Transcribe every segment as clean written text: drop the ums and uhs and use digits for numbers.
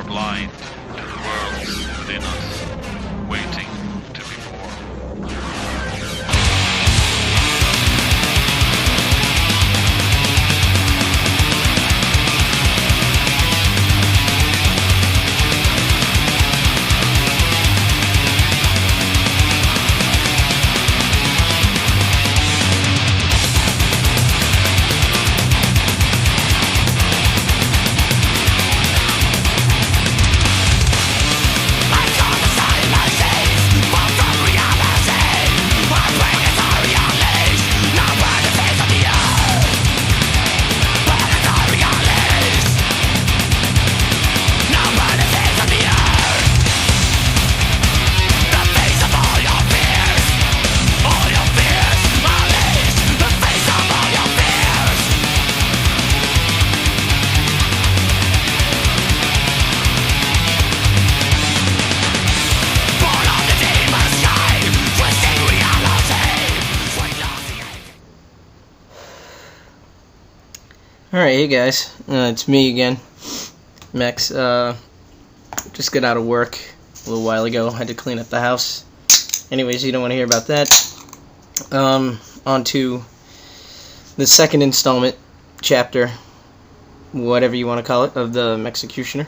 are blind to the worlds within us, waiting to be born. Alright, hey guys, it's me again, Mex. Just got out of work a little while ago, had to clean up the house. Anyways, you don't want to hear about that. On to the second installment, chapter, whatever you want to call it, of the MexXxicutioner.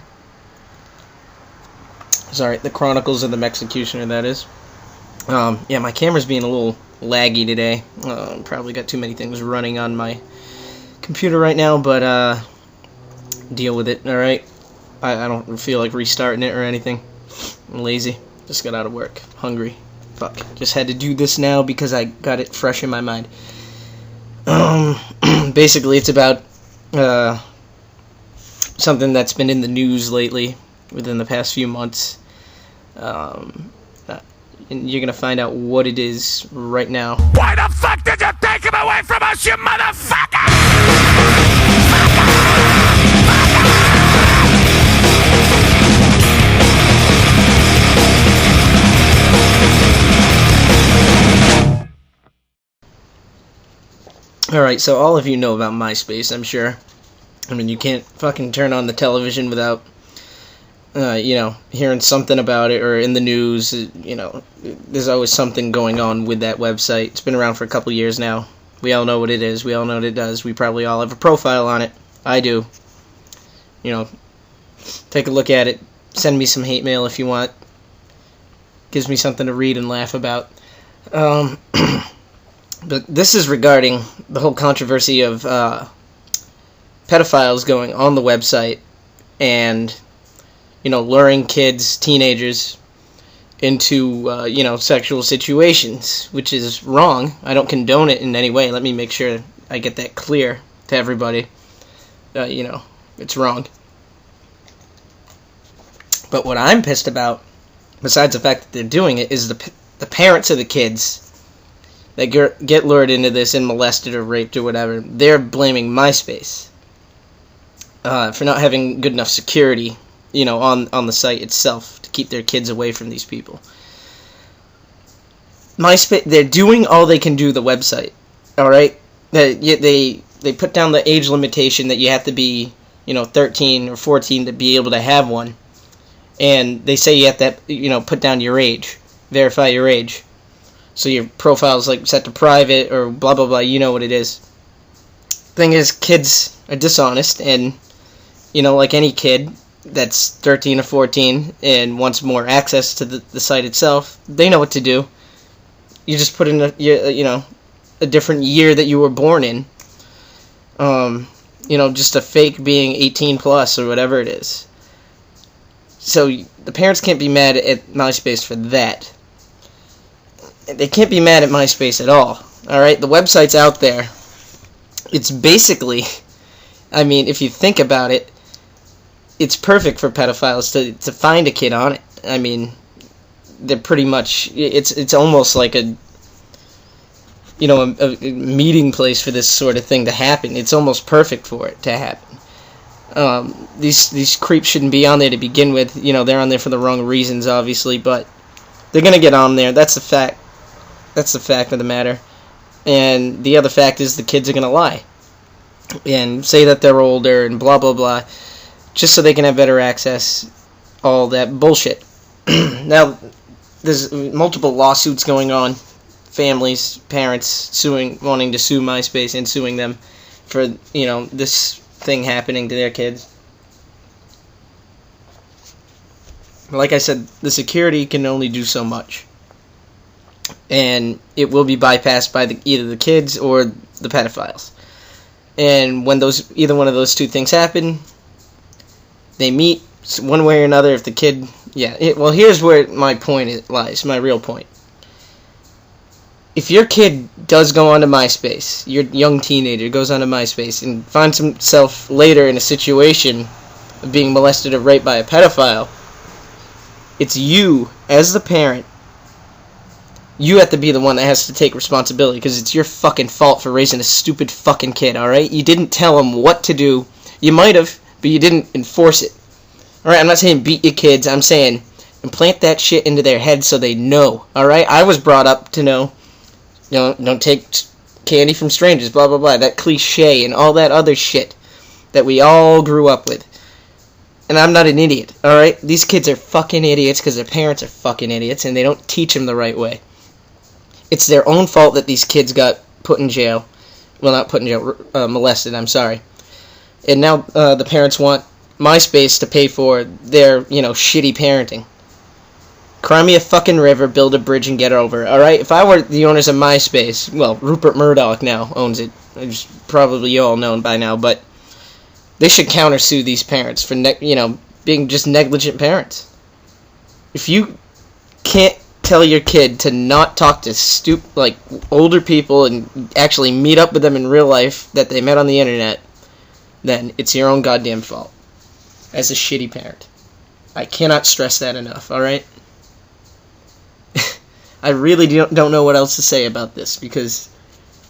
Sorry, the Chronicles of the MexXxicutioner, that is. Yeah, my camera's being a little laggy today. Probably got too many things running on my computer right now, but deal with it. Alright, I don't feel like restarting it or anything. I'm lazy, just got out of work, hungry, fuck, just had to do this now because I got it fresh in my mind. Basically it's about something that's been in the news lately within the past few months, and you're gonna find out what it is right now. Why the fuck did you take him away from us, you motherfucker? Alright, so all of you know about MySpace, I'm sure. I mean, you can't fucking turn on the television without, hearing something about it, or in the news, there's always something going on with that website. It's been around for a couple years now. We all know what it is. We all know what it does. We probably all have a profile on it. I do. Take a look at it. Send me some hate mail if you want. Gives me something to read and laugh about. But this is regarding the whole controversy of pedophiles going on the website and, luring kids, teenagers, into, sexual situations, which is wrong. I don't condone it in any way. Let me make sure I get that clear to everybody. It's wrong. But what I'm pissed about, besides the fact that they're doing it, is the parents of the kids that get lured into this and molested or raped or whatever. They're blaming MySpace for not having good enough security, on the site itself to keep their kids away from these people. MySpace, they're doing all they can do the website, alright? They put down the age limitation that you have to be, 13 or 14 to be able to have one. And they say you have to, put down your age, verify your age. So your profile's set to private or blah blah blah, you know what it is. Thing is, kids are dishonest, and like any kid that's 13 or 14 and wants more access to the site itself, they know what to do. You just put in a different year that you were born in. Just a fake being 18 plus or whatever it is. So the parents can't be mad at MySpace for that. They can't be mad at MySpace at all. Alright, the website's out there. It's basically, if you think about it, it's perfect for pedophiles to find a kid on it. They're pretty much, it's almost like a meeting place for this sort of thing to happen. It's almost perfect for it to happen. These creeps shouldn't be on there to begin with. They're on there for the wrong reasons, obviously, but they're gonna get on there. That's a fact. That's the fact of the matter. And the other fact is the kids are going to lie and say that they're older and blah, blah, blah, just so they can have better access all that bullshit. Now, there's multiple lawsuits going on. Families, parents wanting to sue MySpace and suing them for, this thing happening to their kids. Like I said, the security can only do so much. And it will be bypassed by either the kids or the pedophiles. And when either one of those two things happen, they meet one way or another. If the kid, well, here's where my point lies, my real point. If your kid does go onto MySpace, your young teenager goes onto MySpace and finds himself later in a situation of being molested or raped by a pedophile, it's you, as the parent, you have to be the one that has to take responsibility, because it's your fucking fault for raising a stupid fucking kid, alright? You didn't tell him what to do. You might have, but you didn't enforce it. Alright, I'm not saying beat your kids, I'm saying implant that shit into their head so they know, alright? I was brought up to know, don't take candy from strangers, blah, blah, blah, that cliche and all that other shit that we all grew up with. And I'm not an idiot, alright? These kids are fucking idiots because their parents are fucking idiots and they don't teach them the right way. It's their own fault that these kids got put in jail. Well, not put in jail, molested, I'm sorry. And now the parents want MySpace to pay for their, shitty parenting. Cry me a fucking river, build a bridge, and get over it, alright? If I were the owners of MySpace, well, Rupert Murdoch now owns it. It's probably you all known by now, but they should countersue these parents for, being just negligent parents. If you can't tell your kid to not talk to older people and actually meet up with them in real life that they met on the internet, then it's your own goddamn fault as a shitty parent. I cannot stress that enough, alright? I really don't know what else to say about this, because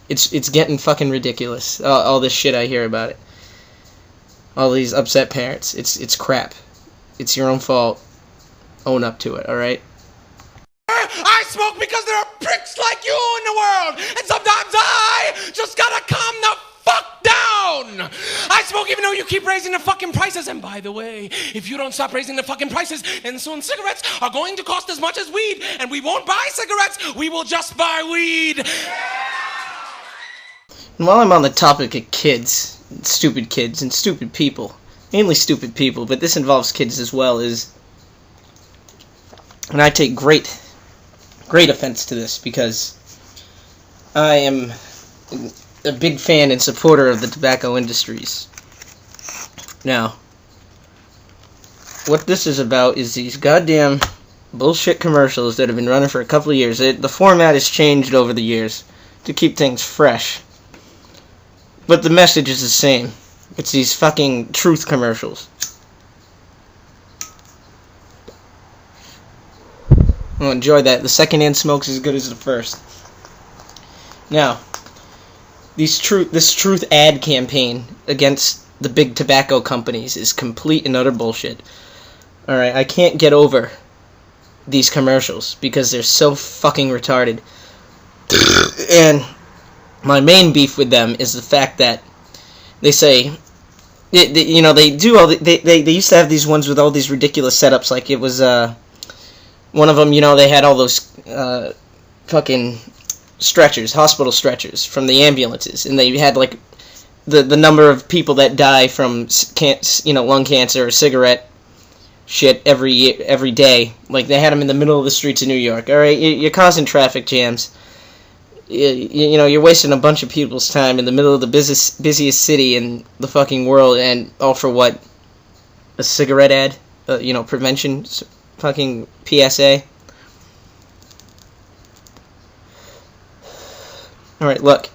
it's getting fucking ridiculous, all this shit I hear about it. All these upset parents. It's crap. It's your own fault. Own up to it, alright? I smoke because there are pricks like you in the world, and sometimes I just gotta calm the fuck down. I smoke even though you keep raising the fucking prices, and by the way, if you don't stop raising the fucking prices, then soon cigarettes are going to cost as much as weed, and we won't buy cigarettes, we will just buy weed. And while I'm on the topic of kids, stupid kids and stupid people, mainly stupid people, but this involves kids as well, and I take great offense to this, because I am a big fan and supporter of the tobacco industries. Now, what this is about is these goddamn bullshit commercials that have been running for a couple of years. The format has changed over the years to keep things fresh, but the message is the same. It's these fucking truth commercials. I'll enjoy that. The second-hand smoke's as good as the first. Now, this truth ad campaign against the big tobacco companies is complete and utter bullshit. Alright, I can't get over these commercials because they're so fucking retarded. And my main beef with them is the fact that they say, they do all they used to have these ones with all these ridiculous setups, like it was one of them, they had all those fucking stretchers, hospital stretchers from the ambulances, and they had like the number of people that die from lung cancer or cigarette shit every day. Like they had them in the middle of the streets of New York. All right, you're causing traffic jams. You're wasting a bunch of people's time in the middle of the busiest city in the fucking world, and all for what? A cigarette ad? Prevention fucking PSA. Alright, look.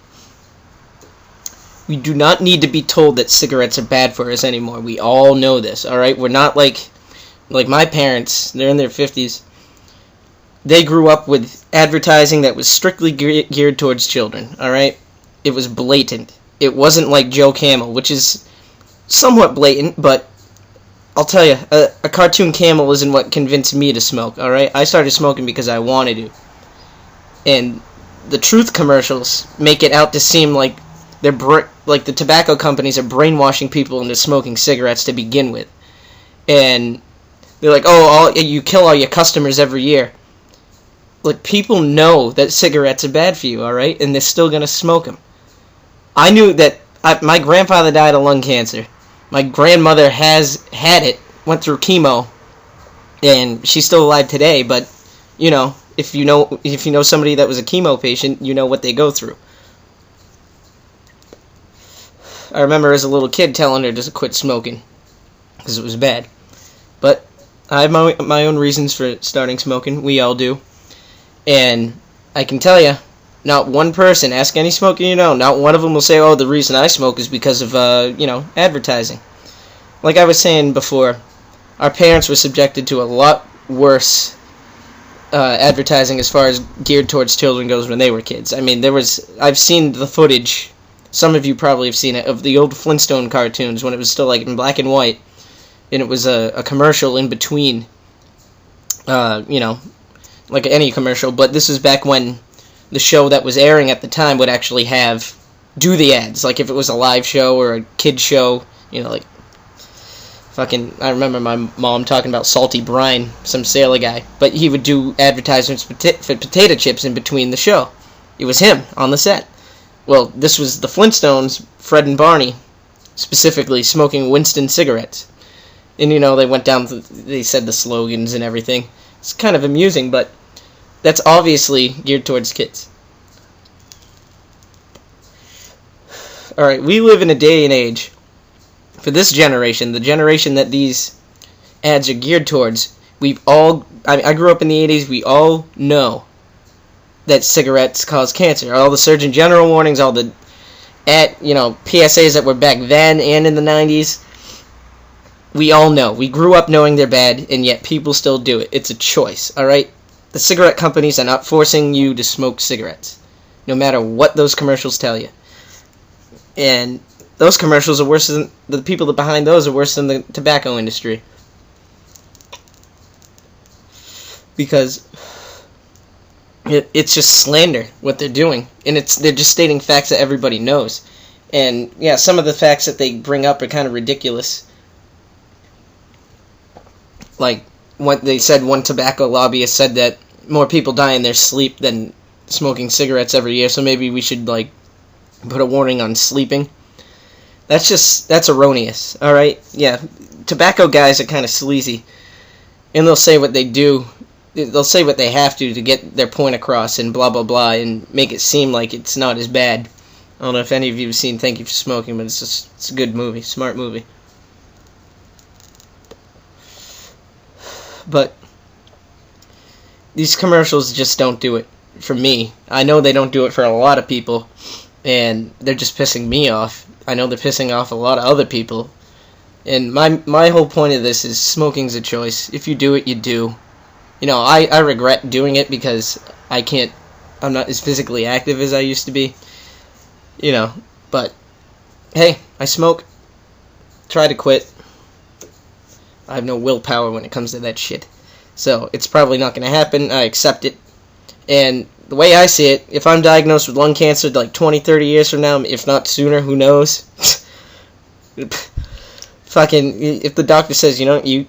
We do not need to be told that cigarettes are bad for us anymore. We all know this, alright? We're not like my parents. They're in their 50s. They grew up with advertising that was strictly geared towards children, alright? It was blatant. It wasn't like Joe Camel, which is somewhat blatant, but I'll tell you, a cartoon camel isn't what convinced me to smoke, alright? I started smoking because I wanted to. And the truth commercials make it out to seem like like the tobacco companies are brainwashing people into smoking cigarettes to begin with. And They're like, oh, you kill all your customers every year. Like, people know that cigarettes are bad for you, alright? And they're still gonna smoke them. I knew that my grandfather died of lung cancer. My grandmother has had it, went through chemo, and she's still alive today, but, you know, if you know somebody that was a chemo patient, you know what they go through. I remember as a little kid telling her to quit smoking, because it was bad. But I have my own reasons for starting smoking. We all do. And I can tell you, not one person, ask any smoker you know, not one of them will say, oh, the reason I smoke is because of, advertising. Like I was saying before, our parents were subjected to a lot worse advertising as far as geared towards children goes when they were kids. I mean, I've seen the footage, some of you probably have seen it, of the old Flintstone cartoons when it was still like in black and white, and it was a commercial in between, like any commercial, but this is back when the show that was airing at the time would actually do the ads, like if it was a live show or a kid show, like I remember my mom talking about Salty Brine, some sailor guy, but he would do advertisements for potato chips in between the show. It was him on the set. Well, this was the Flintstones, Fred and Barney, specifically smoking Winston cigarettes. And, they went down, they said the slogans and everything. It's kind of amusing, but that's obviously geared towards kids. Alright, we live in a day and age, for this generation, the generation that these ads are geared towards, I grew up in the 80s, we all know that cigarettes cause cancer. All the Surgeon General warnings, all the PSAs that were back then and in the 90s, we all know. We grew up knowing they're bad, and yet people still do it. It's a choice, alright? The cigarette companies are not forcing you to smoke cigarettes, no matter what those commercials tell you. And those commercials are worse than, the people behind those are worse than the tobacco industry. Because it's just slander, what they're doing. And they're just stating facts that everybody knows. And, yeah, some of the facts that they bring up are kind of ridiculous. Like, what they said, one tobacco lobbyist said that more people die in their sleep than smoking cigarettes every year, so maybe we should, put a warning on sleeping. That's erroneous, alright? Yeah, tobacco guys are kind of sleazy, and they'll say what they do, they'll say what they have to get their point across, and blah blah blah, and make it seem like it's not as bad. I don't know if any of you have seen Thank You for Smoking, but it's a good movie, smart movie. But these commercials just don't do it for me. I know they don't do it for a lot of people, and they're just pissing me off. I know they're pissing off a lot of other people. And my whole point of this is smoking's a choice. If you do it, you do. I regret doing it because I'm not as physically active as I used to be. But hey, I smoke. Try to quit. I have no willpower when it comes to that shit. So, it's probably not going to happen. I accept it. And the way I see it, if I'm diagnosed with lung cancer 20, 30 years from now, if not sooner, who knows? If the doctor says, you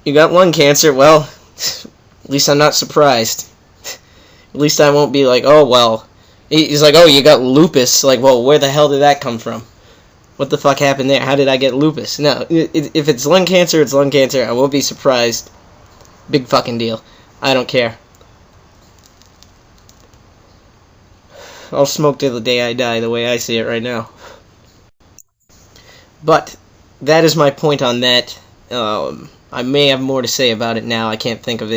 got lung cancer, well, at least I'm not surprised. At least I won't be like, oh, well. He's like, oh, you got lupus. Well, where the hell did that come from? What the fuck happened there? How did I get lupus? No, if it's lung cancer, it's lung cancer. I won't be surprised. Big fucking deal. I don't care. I'll smoke till the day I die, the way I see it right now. But that is my point on that. I may have more to say about it now. I can't think of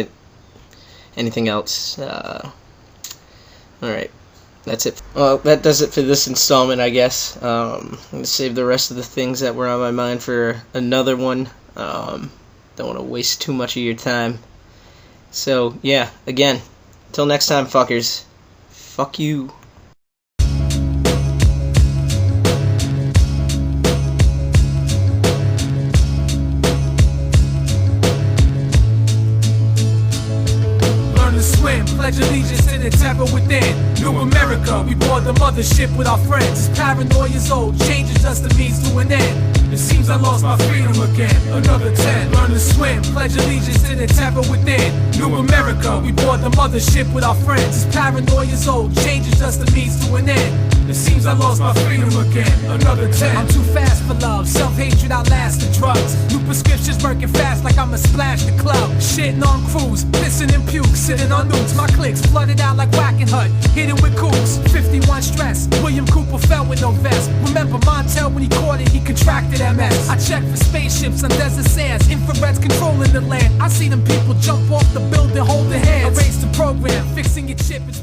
anything else. Alright. That's it. Well, that does it for this installment, I guess. I'm going to save the rest of the things that were on my mind for another one. Don't want to waste too much of your time. So, yeah, again, until next time, fuckers. Fuck you. Pledge allegiance in the temple within. New America, we board the mothership with our friends. Paranoia is old, changes just the means to an end. It seems I lost my freedom again. Another 10, learn to swim, pledge allegiance to the terror within. New America, we board the mothership with our friends. This paranoia's old, change is just a means to an end. It seems I lost my freedom again, another 10. I'm too fast for love, self-hatred outlasts the drugs. New prescriptions working fast like I'ma splash the club. Shitting on crews, pissing in puke, sitting on nukes. My clicks flooded out like whacking hut, hitting with coops. 51 stress, William Cooper fell with no vest. Remember Montel when he caught it, he contracted MS. I check for spaceships on desert sands, infrareds controlling the land. I see them people jump off the building, holding hands. Erase the program, fixing your chip, it's